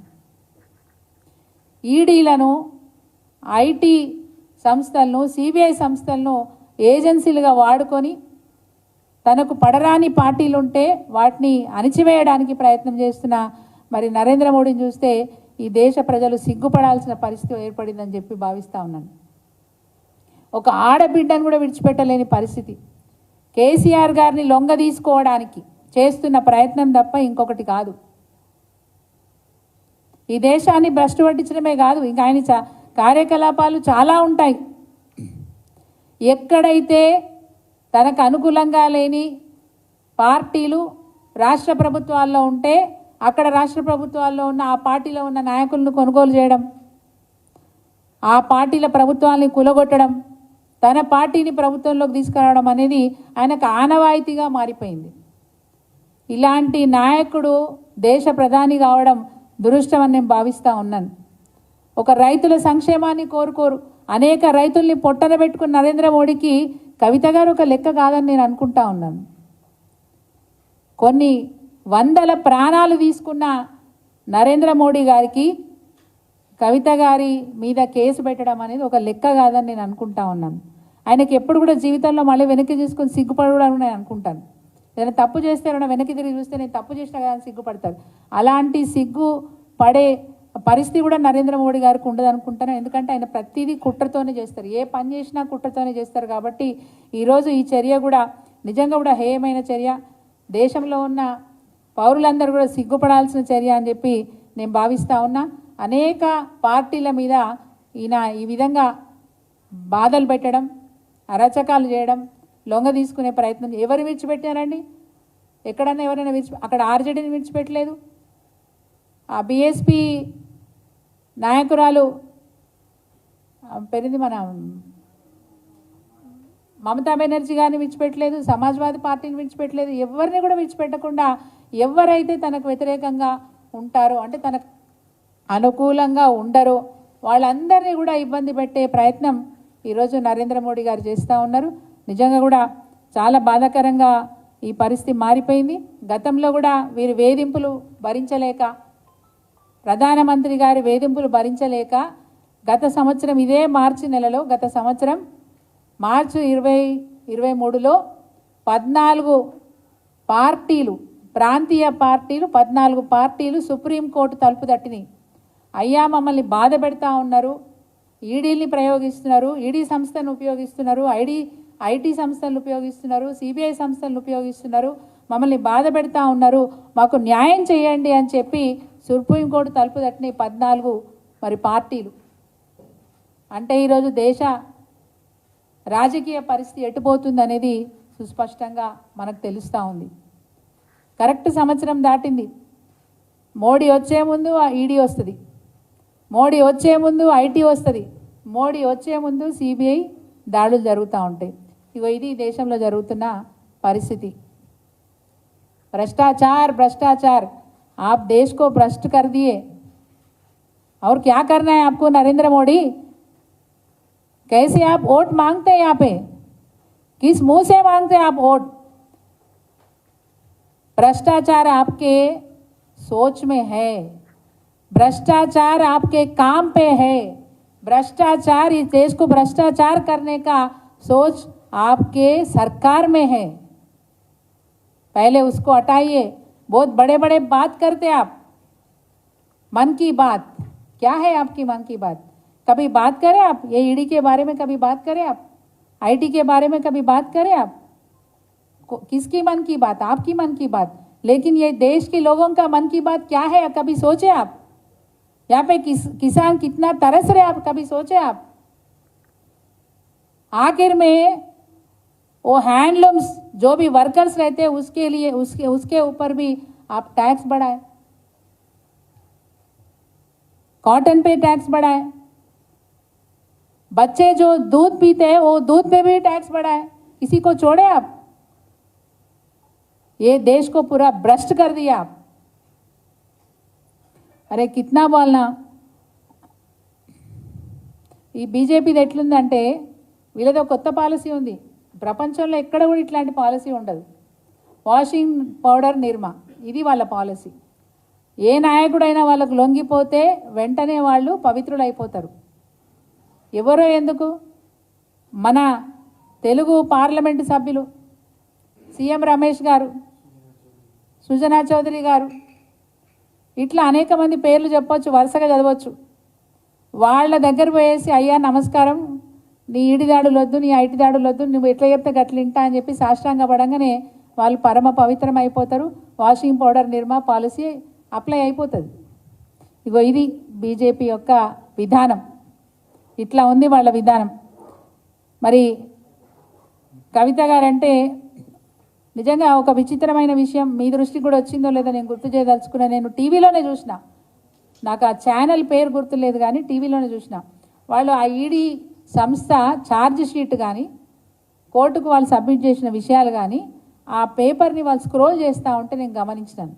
ఈడీలను, ఐటీ సంస్థలను, సిబిఐ సంస్థలను ఏజెన్సీలుగా వాడుకొని తనకు పడరాని పార్టీలుంటే వాటిని అణిచివేయడానికి ప్రయత్నం చేస్తున్న మరి నరేంద్ర మోడీని చూస్తే ఈ దేశ ప్రజలు సిగ్గుపడాల్సిన పరిస్థితి ఏర్పడిందని చెప్పి భావిస్తూ ఉన్నాను. ఒక ఆడబిడ్డను కూడా విడిచిపెట్టలేని పరిస్థితి. కేసీఆర్ గారిని లొంగ తీసుకోవడానికి చేస్తున్న ప్రయత్నం తప్ప ఇంకొకటి కాదు. ఈ దేశాన్ని భ్రష్టు పట్టించడమే కాదు, ఇంకా ఆయన కార్యకలాపాలు చాలా ఉంటాయి. ఎక్కడైతే తనకు అనుకూలంగా లేని పార్టీలు రాష్ట్ర ప్రభుత్వాల్లో ఉంటే అక్కడ రాష్ట్ర ప్రభుత్వాల్లో ఉన్న ఆ పార్టీలో ఉన్న నాయకులను కొనుగోలు చేయడం, ఆ పార్టీల ప్రభుత్వాన్ని కూలగొట్టడం, తన పార్టీని ప్రభుత్వంలోకి తీసుకురావడం అనేది ఆయనకు ఆనవాయితీగా మారిపోయింది. ఇలాంటి నాయకుడు దేశ ప్రధాని కావడం దురదృష్టం అని నేను భావిస్తూ ఉన్నాను. ఒక రైతుల సంక్షేమాన్ని కోరుకోరు, అనేక రైతుల్ని పొట్టన పెట్టుకున్న నరేంద్ర మోడీకి కవిత గారు ఒక లెక్క కాదని నేను అనుకుంటా ఉన్నాను. కొన్ని వందల ప్రాణాలు తీసుకున్న నరేంద్ర మోడీ గారికి కవిత గారి మీద కేసు పెట్టడం అనేది ఒక లెక్క కాదని నేను అనుకుంటా ఉన్నాను. ఆయనకి ఎప్పుడు కూడా జీవితంలో మళ్ళీ వెనక్కి తీసుకొని సిగ్గుపడడం నేను అనుకుంటాను. ఏదైనా తప్పు చేస్తే ఎవరైనా వెనక్కి తిరిగి చూస్తే నేను తప్పు చేసినా కదా అని సిగ్గుపడతారు. అలాంటి సిగ్గు పడే పరిస్థితి కూడా నరేంద్ర మోడీ గారికి ఉండదు అనుకుంటాను. ఎందుకంటే ఆయన ప్రతిదీ కుట్రతోనే చేస్తారు, ఏ పని చేసినా కుట్రతోనే చేస్తారు. కాబట్టి ఈరోజు ఈ చర్య కూడా నిజంగా కూడా హేయమైన చర్య, దేశంలో ఉన్న పౌరులందరూ కూడా సిగ్గుపడాల్సిన చర్య అని చెప్పి నేను భావిస్తూ ఉన్నా. అనేక పార్టీల మీద ఈయన ఈ విధంగా బాధలు పెట్టడం, అరాచకాలు చేయడం, లొంగ తీసుకునే ప్రయత్నం ఎవరు విడిచిపెట్టారండి? ఎక్కడన్నా ఎవరైనా అక్కడ ఆర్జేడీని విడిచిపెట్టలేదు. ఆ బీఎస్పీ నాయకురాలు పెరిగింది మన మమతా బెనర్జీ గారిని విడిచిపెట్టలేదు, సమాజ్వాదీ పార్టీని విడిచిపెట్టలేదు. ఎవరిని కూడా విడిచిపెట్టకుండా ఎవరైతే తనకు వ్యతిరేకంగా ఉంటారో, అంటే తనకు అనుకూలంగా ఉండరో వాళ్ళందరినీ కూడా ఇబ్బంది పెట్టే ప్రయత్నం ఈరోజు నరేంద్ర మోడీ గారు చేస్తూ ఉన్నారు. నిజంగా కూడా చాలా బాధాకరంగా ఈ పరిస్థితి మారిపోయింది. గతంలో కూడా వీరి వేధింపులు భరించలేక, ప్రధానమంత్రి గారి వేధింపులు భరించలేక గత సంవత్సరం ఇదే మార్చి నెలలో, గత సంవత్సరం మార్చి 2023లో 14 పార్టీలు, ప్రాంతీయ పార్టీలు 14 పార్టీలు సుప్రీంకోర్టు తలుపు తట్టినాయి. అయ్యా మమ్మల్ని బాధ పెడతా ఉన్నారు, ఈడీని ప్రయోగిస్తున్నారు, ఈడీ సంస్థను ఉపయోగిస్తున్నారు, ఐటీ సంస్థలను ఉపయోగిస్తున్నారు, సిబిఐ సంస్థలను ఉపయోగిస్తున్నారు, మమ్మల్ని బాధ పెడతా ఉన్నారు, మాకు న్యాయం చేయండి అని చెప్పి సుప్రీంకోర్టు తలుపు తట్టిన 14 మరి పార్టీలు. అంటే ఈరోజు దేశ రాజకీయ పరిస్థితి ఎటుపోతుంది అనేది సుస్పష్టంగా మనకు తెలుస్తూ ఉంది. కరెక్ట్ సంవత్సరం దాటింది. మోడీ వచ్చే ముందు ఆ ఈడీ వస్తుంది, మోడీ వచ్చే ముందు ఐటీ వస్తుంది, మోడీ వచ్చే ముందు సిబిఐ దాడులు జరుగుతూ ఉంటాయి. ఇది దేశంలో జరుగుతున్న పరిస్థితి. भ्रष्टाचार भ्रष्टाचार, आप देश को भ्रष्ट कर दिए। और क्या करना है आपको नरेंद्र मोदी? कैसे आप वोट मांगते हैं? यहाँ पे किस मुंह से मांगते हैं आप वोट? भ्रष्टाचार आपके सोच में है, भ्रष्टाचार आपके काम पे है, भ्रष्टाचार इस देश को भ्रष्टाचार करने का सोच आपके सरकार में है। पहले उसको हटाइए। बहुत बड़े बड़े बात करते आप, मन की बात क्या है आपकी? मन की बात कभी बात करें आप? ये ईडी के बारे में कभी बात करें आप? आईटी के बारे में कभी बात करें आप? किसकी मन की बात? आपकी मन की बात। लेकिन ये देश के लोगों का मन की बात क्या है कभी सोचे आप? यहाँ पे किसान कितना तरस रहे आप कभी सोचे आप? आखिर में वो हैंडलूम्स जो भी वर्कर्स रहते हैं उसके लिए उसके ऊपर भी आप टैक्स बढ़ाए, कॉटन पे टैक्स बढ़ाए, बच्चे जो दूध पीते हैं वो दूध पे भी टैक्स बढ़ाए। किसी को छोड़े आप? ये देश को पूरा भ्रष्ट कर दिया आप। అరే కిత్నా బాల్నా ఈ బీజేపీది ఎట్లుందంటే వీళ్ళదో కొత్త పాలసీ ఉంది. ప్రపంచంలో ఎక్కడ కూడా ఇట్లాంటి పాలసీ ఉండదు. వాషింగ్ పౌడర్ నిర్మా ఇది వాళ్ళ పాలసీ. ఏ నాయకుడైనా వాళ్ళకు లొంగిపోతే వెంటనే వాళ్ళు పవిత్రులు అయిపోతారు. ఎవరో ఎందుకు మన తెలుగు పార్లమెంటు సభ్యులు సీఎం రమేష్ గారు, సుజనా చౌదరి గారు, ఇట్లా అనేక మంది పేర్లు చెప్పొచ్చు, వరుసగా చదవచ్చు. వాళ్ళ దగ్గర పోయేసి అయ్యా నమస్కారం, నీ ఈడిదాడులు వద్దు, నీ ఐటిదాడులు వద్దు, నువ్వు ఎట్లా చెప్తే గట్లింటా అని చెప్పి సాష్టాంగ పడంగానే వాళ్ళు పరమ పవిత్రం అయిపోతారు. వాషింగ్ పౌడర్ నిర్మా పాలసీ అప్లై అయిపోతుంది. ఇగో ఇది బీజేపీ యొక్క విధానం. ఇట్లా ఉంది వాళ్ళ విధానం. మరి కవిత గారంటే నిజంగా ఒక విచిత్రమైన విషయం మీ దృష్టికి కూడా వచ్చిందో లేదో నేను గుర్తు చేయదలుచుకున్నా. నేను టీవీలోనే చూసిన, నాకు ఆ ఛానల్ పేరు గుర్తులేదు కానీ టీవీలోనే చూసిన. వాళ్ళు ఆ ఈడీ సంస్థ ఛార్జ్ షీట్ కానీ కోర్టుకు వాళ్ళు సబ్మిట్ చేసిన విషయాలు కానీ ఆ పేపర్ని వాళ్ళు స్క్రోల్ చేస్తూ ఉంటే నేను గమనించినాను.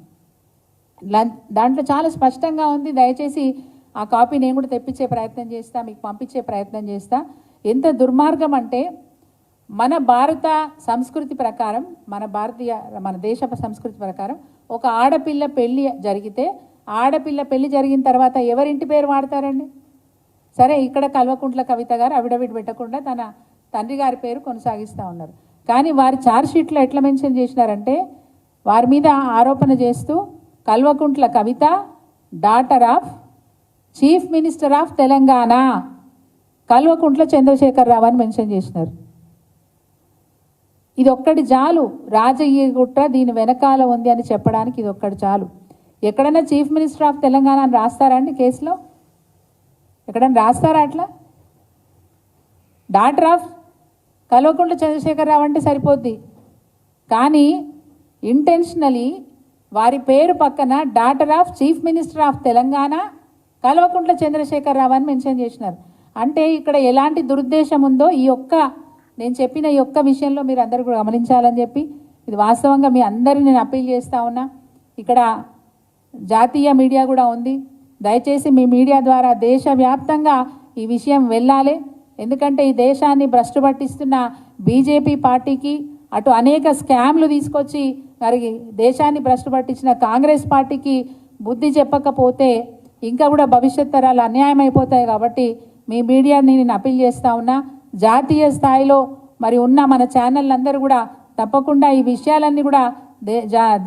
దాంట్లో చాలా స్పష్టంగా ఉంది. దయచేసి ఆ కాపీ నేను కూడా తెప్పించే ప్రయత్నం చేస్తా, మీకు పంపించే ప్రయత్నం చేస్తా. ఎంత దుర్మార్గం అంటే మన భారత సంస్కృతి ప్రకారం, మన దేశ సంస్కృతి ప్రకారం ఒక ఆడపిల్ల పెళ్ళి జరిగితే ఆడపిల్ల పెళ్లి జరిగిన తర్వాత ఎవరింటి పేరు వాడతారండి? సరే, ఇక్కడ కల్వకుంట్ల కవిత గారు అఫిడవిట్ పెట్టకుండా తన తండ్రి గారి పేరు కొనసాగిస్తూ ఉన్నారు. కానీ వారి ఛార్జ్షీట్లో ఎట్లా మెన్షన్ చేసినారంటే వారి మీద ఆరోపణ చేస్తూ Kalvakuntla Kavitha daughter of chief minister of Telangana Kalvakuntla Chandrashekar Rao అని మెన్షన్ చేసినారు. ఇది ఒక్కటి చాలు, రాజయ్య కుట్ర దీని వెనకాల ఉంది అని చెప్పడానికి ఇది ఒక్కటి చాలు. ఎక్కడైనా చీఫ్ మినిస్టర్ ఆఫ్ తెలంగాణ అని రాస్తారా అండి కేసులో? ఎక్కడైనా రాస్తారా అట్లా? డాక్టర్ ఆఫ్ కల్వకుంట్ల చంద్రశేఖరరావు అంటే సరిపోద్ది. కానీ ఇంటెన్షనలీ వారి పేరు పక్కన doctor of chief minister of Telangana Kalvakuntla Chandrashekar Rao అని మెన్షన్ చేసినారు. అంటే ఇక్కడ ఎలాంటి దురుద్దేశం ఉందో నేను చెప్పిన ఈ ఒక్క విషయంలో మీరు అందరూ కూడా గమనించాలని చెప్పి, ఇది వాస్తవంగా మీ అందరిని నేను అప్పీల్ చేస్తూ ఉన్నా. ఇక్కడ జాతీయ మీడియా కూడా ఉంది. దయచేసి మీ మీడియా ద్వారా దేశవ్యాప్తంగా ఈ విషయం వెళ్ళాలి. ఎందుకంటే ఈ దేశాన్ని భ్రష్టు పట్టిస్తున్న బీజేపీ పార్టీకి, అటు అనేక స్కామ్లు తీసుకొచ్చి మరి దేశాన్ని భ్రష్టు పట్టించిన కాంగ్రెస్ పార్టీకి బుద్ధి చెప్పకపోతే ఇంకా కూడా భవిష్యత్ తరాలు అన్యాయం అయిపోతాయి. కాబట్టి మీ మీడియాని నేను అప్పీల్ చేస్తూ ఉన్నా. జాతీయ స్థాయిలో మరి ఉన్న మన ఛానల్ అందరూ కూడా తప్పకుండా ఈ విషయాలన్నీ కూడా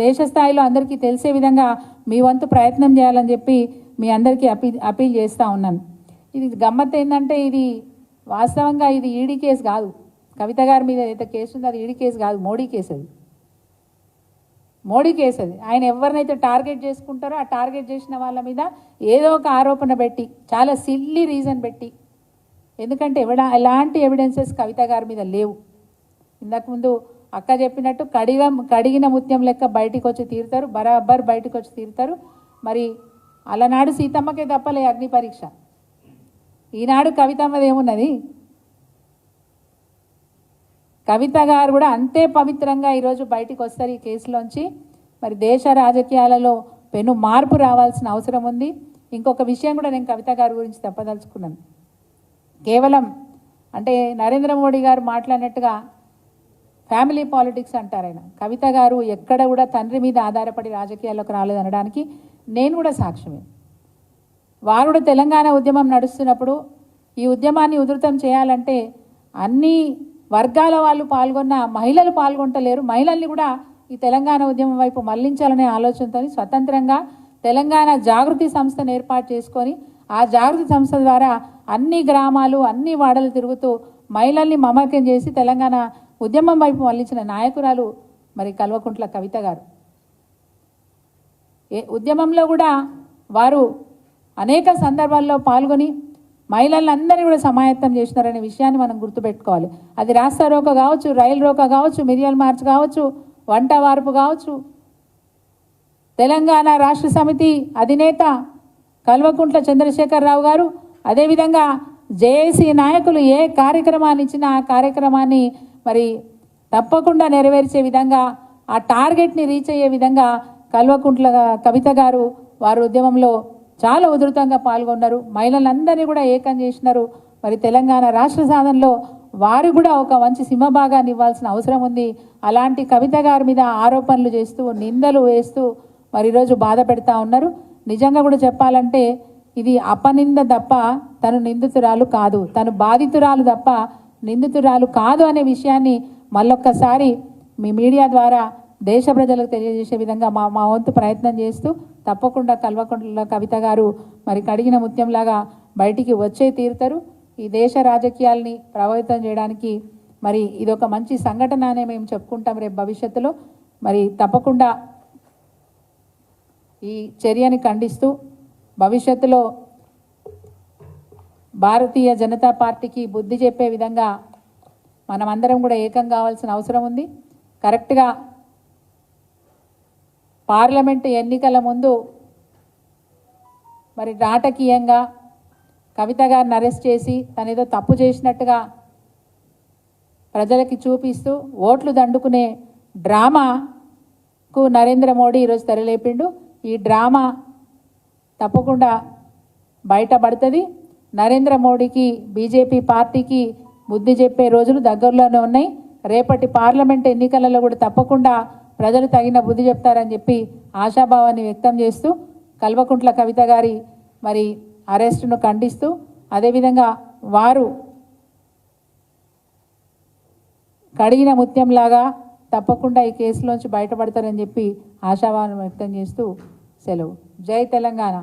దేశ స్థాయిలో అందరికీ తెలిసే విధంగా మీ వంతు ప్రయత్నం చేయాలని చెప్పి మీ అందరికీ అపీల్ చేస్తూ ఉన్నాను. ఇది గమ్మత్ ఏంటంటే ఇది వాస్తవంగా ఇది ఈడీ కేసు కాదు. కవిత గారి మీద ఏదైతే కేసు ఉందో అది ఈడీ కేసు కాదు, మోడీ కేసు అది. మోడీ కేసు అది. ఆయన ఎవరినైతే టార్గెట్ చేసుకుంటారో ఆ టార్గెట్ చేసిన వాళ్ళ మీద ఏదో ఒక ఆరోపణ పెట్టి, చాలా సిల్లీ రీజన్ పెట్టి, ఎందుకంటే ఎలాంటి ఎవిడెన్సెస్ కవిత గారి మీద లేవు. ఇంతకుముందు అక్క చెప్పినట్టు కడిగిన ముత్యం లెక్క బయటికి వచ్చి తీరుతారు, బరాబర్ బయటకు వచ్చి తీరుతారు. మరి అలనాడు సీతమ్మకే తప్పలే అగ్ని పరీక్ష, ఈనాడు కవితమ్మది ఏమున్నది? కవిత గారు కూడా అంతే పవిత్రంగా ఈరోజు బయటికి వస్తారు ఈ కేసులోంచి. మరి దేశ రాజకీయాలలో పెను మార్పు రావాల్సిన అవసరం ఉంది. ఇంకొక విషయం కూడా నేను కవిత గారి గురించి చెప్పదలుచుకున్నాను. కేవలం అంటే నరేంద్ర మోడీ గారు మాట్లాడినట్టుగా ఫ్యామిలీ పాలిటిక్స్ అంటారు ఆయన. కవిత గారు ఎక్కడ కూడా తండ్రి మీద ఆధారపడి రాజకీయాల్లోకి రాలేదనడానికి నేను కూడా సాక్ష్యమే. వారు కూడా తెలంగాణ ఉద్యమం నడుస్తున్నప్పుడు ఈ ఉద్యమాన్ని ఉధృతం చేయాలంటే అన్ని వర్గాల వాళ్ళు పాల్గొన్న మహిళలు పాల్గొంటలేరు. మహిళల్ని కూడా ఈ తెలంగాణ ఉద్యమం వైపు మళ్లించాలనే ఆలోచనతో స్వతంత్రంగా తెలంగాణ జాగృతి సంస్థను ఏర్పాటు చేసుకొని ఆ జాగృతి సంస్థ ద్వారా అన్ని గ్రామాలు అన్ని వాడలు తిరుగుతూ మహిళల్ని మమేకం చేసి తెలంగాణ ఉద్యమం వైపు మళ్లించిన నాయకురాలు మరి కల్వకుంట్ల కవిత గారు. ఉద్యమంలో కూడా వారు అనేక సందర్భాల్లో పాల్గొని మహిళలందరినీ కూడా సమాయత్తం చేసినారనే విషయాన్ని మనం గుర్తుపెట్టుకోవాలి. అది రాస్తా రోక కావచ్చు, రైలు రోక కావచ్చు, మిరియల్ మార్చ్ కావచ్చు, వంట వార్పు కావచ్చు. తెలంగాణ రాష్ట్ర సమితి అధినేత కల్వకుంట్ల చంద్రశేఖరరావు గారు, అదేవిధంగా జేఏసీ నాయకులు ఏ కార్యక్రమాన్ని ఇచ్చినా ఆ కార్యక్రమాన్ని మరి తప్పకుండా నెరవేర్చే విధంగా, ఆ టార్గెట్ని రీచ్ అయ్యే విధంగా కల్వకుంట్ల కవిత గారు వారు ఉద్యమంలో చాలా ఉధృతంగా పాల్గొన్నారు. మహిళలందరినీ కూడా ఏకం చేసినారు. మరి తెలంగాణ రాష్ట్ర సాధనలో వారు కూడా ఒక మంచి సింహభాగాన్ని ఇవ్వాల్సిన అవసరం ఉంది. అలాంటి కవిత గారి మీద ఆరోపణలు చేస్తూ నిందలు వేస్తూ మరి ఈరోజు బాధ పెడతా ఉన్నారు. నిజంగా కూడా చెప్పాలంటే ఇది అపనింద తప్ప తను నిందితురాలు కాదు, తను బాధితురాలు తప్ప నిందితురాలు కాదు అనే విషయాన్ని మళ్ళొక్కసారి మీ మీడియా ద్వారా దేశ ప్రజలకు తెలియజేసే విధంగా మా వంతు ప్రయత్నం చేస్తూ తప్పకుండా కల్వకుంట్ల కవిత గారు మరి కడిగిన ముత్యంలాగా బయటికి వచ్చే తీరుతారు. ఈ దేశ రాజకీయాల్ని ప్రభావితం చేయడానికి మరి ఇదొక మంచి సంఘటన అనే మేము చెప్పుకుంటాం రేపు భవిష్యత్తులో. మరి తప్పకుండా ఈ చర్యని ఖండిస్తూ భవిష్యత్తులో భారతీయ జనతా పార్టీకి బుద్ధి చెప్పే విధంగా మనమందరం కూడా ఏకం కావాల్సిన అవసరం ఉంది. కరెక్ట్గా పార్లమెంటు ఎన్నికల ముందు మరి నాటకీయంగా కవిత గారిని అరెస్ట్ చేసి తనేదో తప్పు చేసినట్టుగా ప్రజలకి చూపిస్తూ ఓట్లు దండుకునే డ్రామాకు నరేంద్ర మోడీ ఈరోజు తెరలేపిండు. ఈ డ్రామా తప్పకుండా బయటపడుతుంది. నరేంద్ర మోడీకి బీజేపీ పార్టీకి బుద్ధి చెప్పే రోజులు దగ్గరలోనే ఉన్నాయి. రేపటి పార్లమెంట్ ఎన్నికలలో కూడా తప్పకుండా ప్రజలు తగిన బుద్ధి చెప్తారని చెప్పి ఆశాభావాన్ని వ్యక్తం చేస్తూ కల్వకుంట్ల కవిత గారి మరి అరెస్టును ఖండిస్తూ అదేవిధంగా వారు కడిగిన ముత్యంలాగా తప్పకుండా ఈ కేసులోంచి బయటపడతారని చెప్పి ఆశాభావాన్ని వ్యక్తం చేస్తూ సెలవు. జై తెలంగాణ.